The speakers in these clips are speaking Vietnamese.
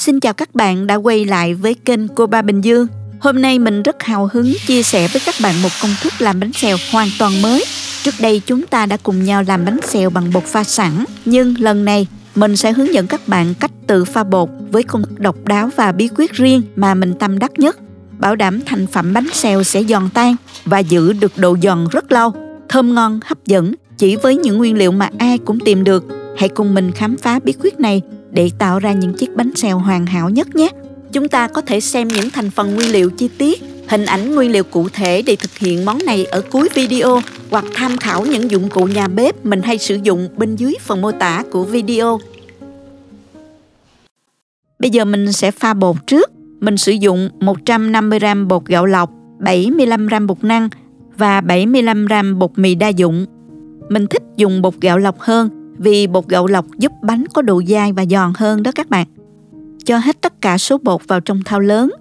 Xin chào các bạn đã quay lại với kênh Cô Ba Bình Dương. Hôm nay mình rất hào hứng chia sẻ với các bạn một công thức làm bánh xèo hoàn toàn mới. Trước đây chúng ta đã cùng nhau làm bánh xèo bằng bột pha sẵn, nhưng lần này mình sẽ hướng dẫn các bạn cách tự pha bột với công thức độc đáo và bí quyết riêng mà mình tâm đắc nhất, bảo đảm thành phẩm bánh xèo sẽ giòn tan và giữ được độ giòn rất lâu, thơm ngon, hấp dẫn, chỉ với những nguyên liệu mà ai cũng tìm được. Hãy cùng mình khám phá bí quyết này để tạo ra những chiếc bánh xèo hoàn hảo nhất nhé. Chúng ta có thể xem những thành phần nguyên liệu chi tiết, hình ảnh nguyên liệu cụ thể để thực hiện món này ở cuối video, hoặc tham khảo những dụng cụ nhà bếp mình hay sử dụng bên dưới phần mô tả của video. Bây giờ mình sẽ pha bột trước. Mình sử dụng 150g bột gạo lọc, 75g bột năng và 75g bột mì đa dụng. Mình thích dùng bột gạo lọc hơn vì bột gạo lọc giúp bánh có độ dai và giòn hơn đó các bạn. Cho hết tất cả số bột vào trong thau lớn.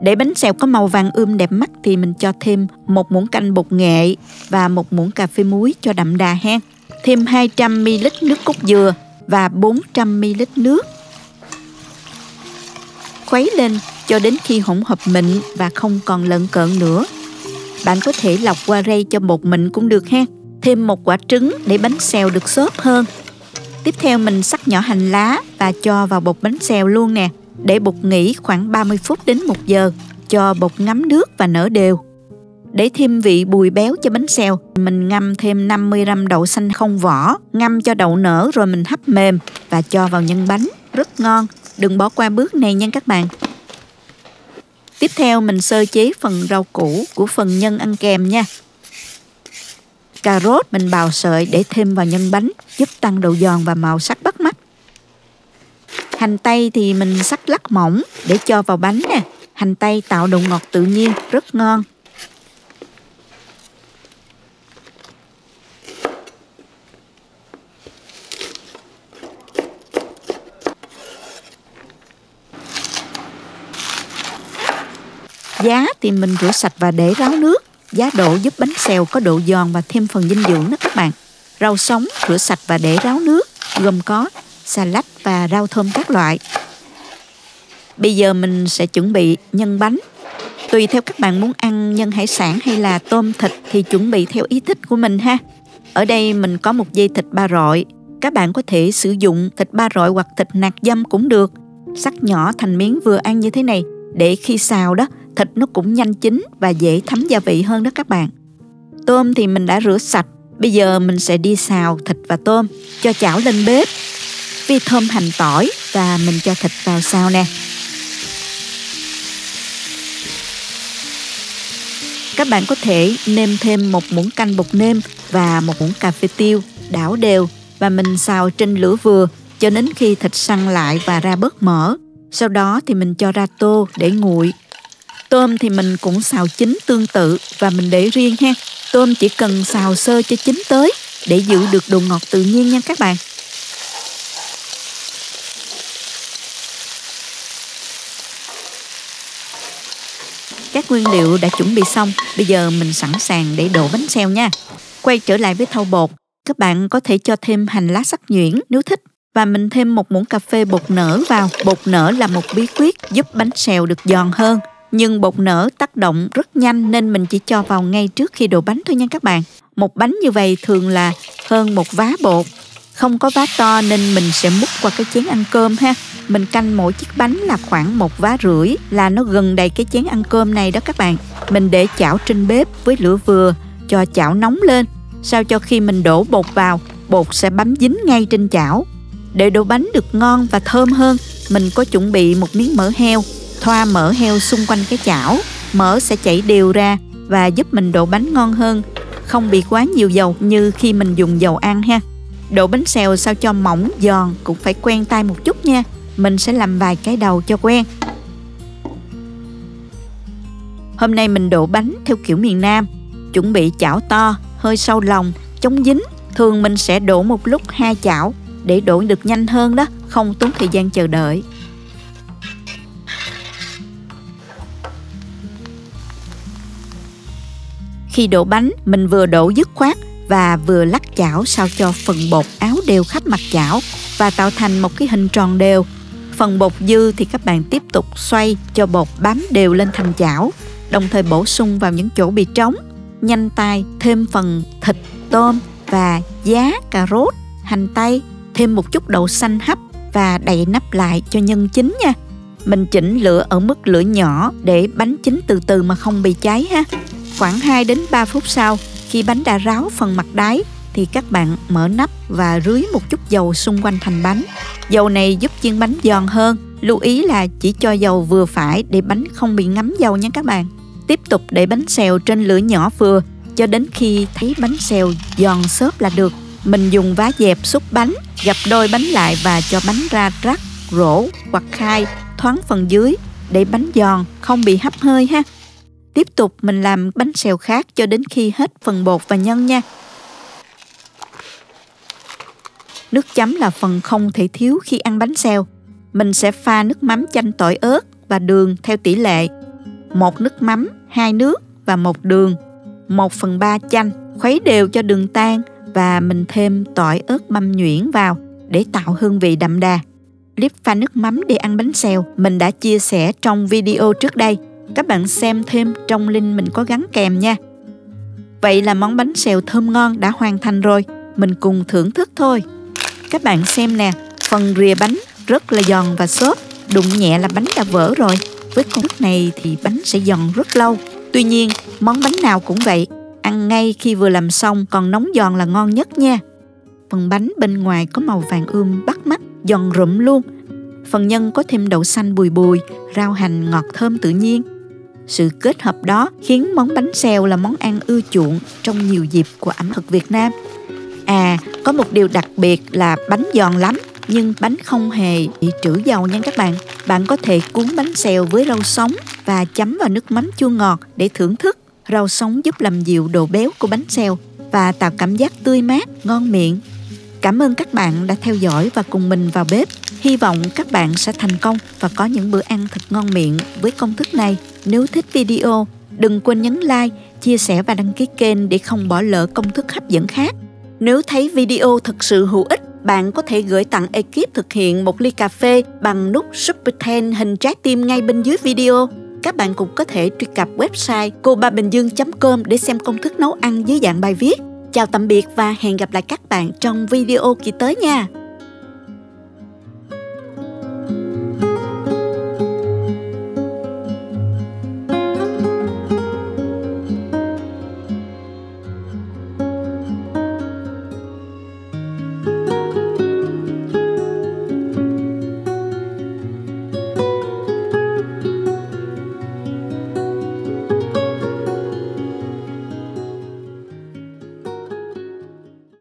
Để bánh xèo có màu vàng đẹp mắt thì mình cho thêm 1 muỗng canh bột nghệ và 1 muỗng cà phê muối cho đậm đà hen. Thêm 200ml nước cốt dừa và 400ml nước. Khuấy lên cho đến khi hỗn hợp mịn và không còn lợn cợn nữa. Bạn có thể lọc qua rây cho bột mịn cũng được ha. Thêm 1 quả trứng để bánh xèo được xốp hơn. Tiếp theo mình xắt nhỏ hành lá và cho vào bột bánh xèo luôn nè. Để bột nghỉ khoảng 30 phút đến 1 giờ. Cho bột ngấm nước và nở đều. Để thêm vị bùi béo cho bánh xèo, mình ngâm thêm 50g đậu xanh không vỏ. Ngâm cho đậu nở rồi mình hấp mềm và cho vào nhân bánh. Rất ngon. Đừng bỏ qua bước này nha các bạn. Tiếp theo mình sơ chế phần rau củ của phần nhân ăn kèm nha. Cà rốt mình bào sợi để thêm vào nhân bánh, giúp tăng độ giòn và màu sắc bắt mắt. Hành tây thì mình xắt lát mỏng để cho vào bánh nè. Hành tây tạo độ ngọt tự nhiên, rất ngon. Giá thì mình rửa sạch và để ráo nước. Giá đỗ giúp bánh xèo có độ giòn và thêm phần dinh dưỡng đó các bạn. Rau sống rửa sạch và để ráo nước, gồm có xà lách và rau thơm các loại. Bây giờ mình sẽ chuẩn bị nhân bánh. Tùy theo các bạn muốn ăn nhân hải sản hay là tôm thịt thì chuẩn bị theo ý thích của mình ha. Ở đây mình có 1 dây thịt ba rọi. Các bạn có thể sử dụng thịt ba rọi hoặc thịt nạc dăm cũng được. Cắt nhỏ thành miếng vừa ăn như thế này để khi xào đó, thịt nó cũng nhanh chín và dễ thấm gia vị hơn đó các bạn. Tôm thì mình đã rửa sạch. Bây giờ mình sẽ đi xào thịt và tôm. Cho chảo lên bếp, phi thơm hành tỏi và mình cho thịt vào xào nè. Các bạn có thể nêm thêm 1 muỗng canh bột nêm và 1 muỗng cà phê tiêu, đảo đều và mình xào trên lửa vừa cho đến khi thịt săn lại và ra bớt mỡ. Sau đó thì mình cho ra tô để nguội. Tôm thì mình cũng xào chín tương tự và mình để riêng ha. Tôm chỉ cần xào sơ cho chín tới để giữ được độ ngọt tự nhiên nha các bạn. Các nguyên liệu đã chuẩn bị xong, bây giờ mình sẵn sàng để đổ bánh xèo nha. Quay trở lại với thau bột, các bạn có thể cho thêm hành lá sắc nhuyễn nếu thích. Và mình thêm 1 muỗng cà phê bột nở vào. Bột nở là một bí quyết giúp bánh xèo được giòn hơn. Nhưng bột nở tác động rất nhanh nên mình chỉ cho vào ngay trước khi đổ bánh thôi nha các bạn. Một bánh như vậy thường là hơn 1 vá bột. Không có vá to nên mình sẽ múc qua cái chén ăn cơm ha. Mình canh mỗi chiếc bánh là khoảng 1,5 vá là nó gần đầy cái chén ăn cơm này đó các bạn. Mình để chảo trên bếp với lửa vừa, cho chảo nóng lên. Sao cho khi mình đổ bột vào, bột sẽ bám dính ngay trên chảo. Để đổ bánh được ngon và thơm hơn, mình có chuẩn bị 1 miếng mỡ heo. Thoa mỡ heo xung quanh cái chảo, mỡ sẽ chảy đều ra và giúp mình đổ bánh ngon hơn, không bị quá nhiều dầu như khi mình dùng dầu ăn ha. Đổ bánh xèo sao cho mỏng, giòn cũng phải quen tay một chút nha. Mình sẽ làm vài cái đầu cho quen. Hôm nay mình đổ bánh theo kiểu miền Nam. Chuẩn bị chảo to, hơi sâu lòng, chống dính. Thường mình sẽ đổ một lúc 2 chảo để đổ được nhanh hơn đó, không tốn thời gian chờ đợi. Khi đổ bánh, mình vừa đổ dứt khoát và vừa lắc chảo sao cho phần bột áo đều khắp mặt chảo và tạo thành một cái hình tròn đều. Phần bột dư thì các bạn tiếp tục xoay cho bột bám đều lên thành chảo, đồng thời bổ sung vào những chỗ bị trống. Nhanh tay thêm phần thịt, tôm và giá, cà rốt, hành tây, thêm một chút đậu xanh hấp và đậy nắp lại cho nhân chín nha. Mình chỉnh lửa ở mức lửa nhỏ để bánh chín từ từ mà không bị cháy ha. Khoảng 2 đến 3 phút sau, khi bánh đã ráo phần mặt đáy thì các bạn mở nắp và rưới một chút dầu xung quanh thành bánh. Dầu này giúp chiên bánh giòn hơn. Lưu ý là chỉ cho dầu vừa phải để bánh không bị ngấm dầu nha các bạn. Tiếp tục để bánh xèo trên lửa nhỏ vừa cho đến khi thấy bánh xèo giòn xốp là được. Mình dùng vá dẹp xúc bánh, gập đôi bánh lại và cho bánh ra rắc, rổ hoặc khai thoáng phần dưới để bánh giòn, không bị hấp hơi ha. Tiếp tục mình làm bánh xèo khác cho đến khi hết phần bột và nhân nha. Nước chấm là phần không thể thiếu khi ăn bánh xèo. Mình sẽ pha nước mắm chanh tỏi ớt và đường theo tỷ lệ 1 nước mắm, 2 nước và 1 đường, 1/3 chanh. Khuấy đều cho đường tan và mình thêm tỏi ớt băm nhuyễn vào để tạo hương vị đậm đà. Clip pha nước mắm để ăn bánh xèo mình đã chia sẻ trong video trước đây. Các bạn xem thêm trong link mình có gắn kèm nha. Vậy là món bánh xèo thơm ngon đã hoàn thành rồi. Mình cùng thưởng thức thôi. Các bạn xem nè, phần rìa bánh rất là giòn và xốp. Đụng nhẹ là bánh đã vỡ rồi. Với công thức này thì bánh sẽ giòn rất lâu. Tuy nhiên, món bánh nào cũng vậy. Ăn ngay khi vừa làm xong, còn nóng giòn là ngon nhất nha. Phần bánh bên ngoài có màu vàng ươm bắt mắt, giòn rụm luôn. Phần nhân có thêm đậu xanh bùi bùi, rau hành ngọt thơm tự nhiên. Sự kết hợp đó khiến món bánh xèo là món ăn ưa chuộng trong nhiều dịp của ẩm thực Việt Nam. Có một điều đặc biệt là bánh giòn lắm, nhưng bánh không hề bị trữ dầu nha các bạn. Bạn có thể cuốn bánh xèo với rau sống và chấm vào nước mắm chua ngọt để thưởng thức. Rau sống giúp làm dịu độ béo của bánh xèo và tạo cảm giác tươi mát, ngon miệng. Cảm ơn các bạn đã theo dõi và cùng mình vào bếp. Hy vọng các bạn sẽ thành công và có những bữa ăn thật ngon miệng với công thức này. Nếu thích video, đừng quên nhấn like, chia sẻ và đăng ký kênh để không bỏ lỡ công thức hấp dẫn khác. Nếu thấy video thực sự hữu ích, bạn có thể gửi tặng ekip thực hiện một ly cà phê bằng nút Super Thanks hình trái tim ngay bên dưới video. Các bạn cũng có thể truy cập website cobabinhdương.com để xem công thức nấu ăn dưới dạng bài viết. Chào tạm biệt và hẹn gặp lại các bạn trong video kỳ tới nha.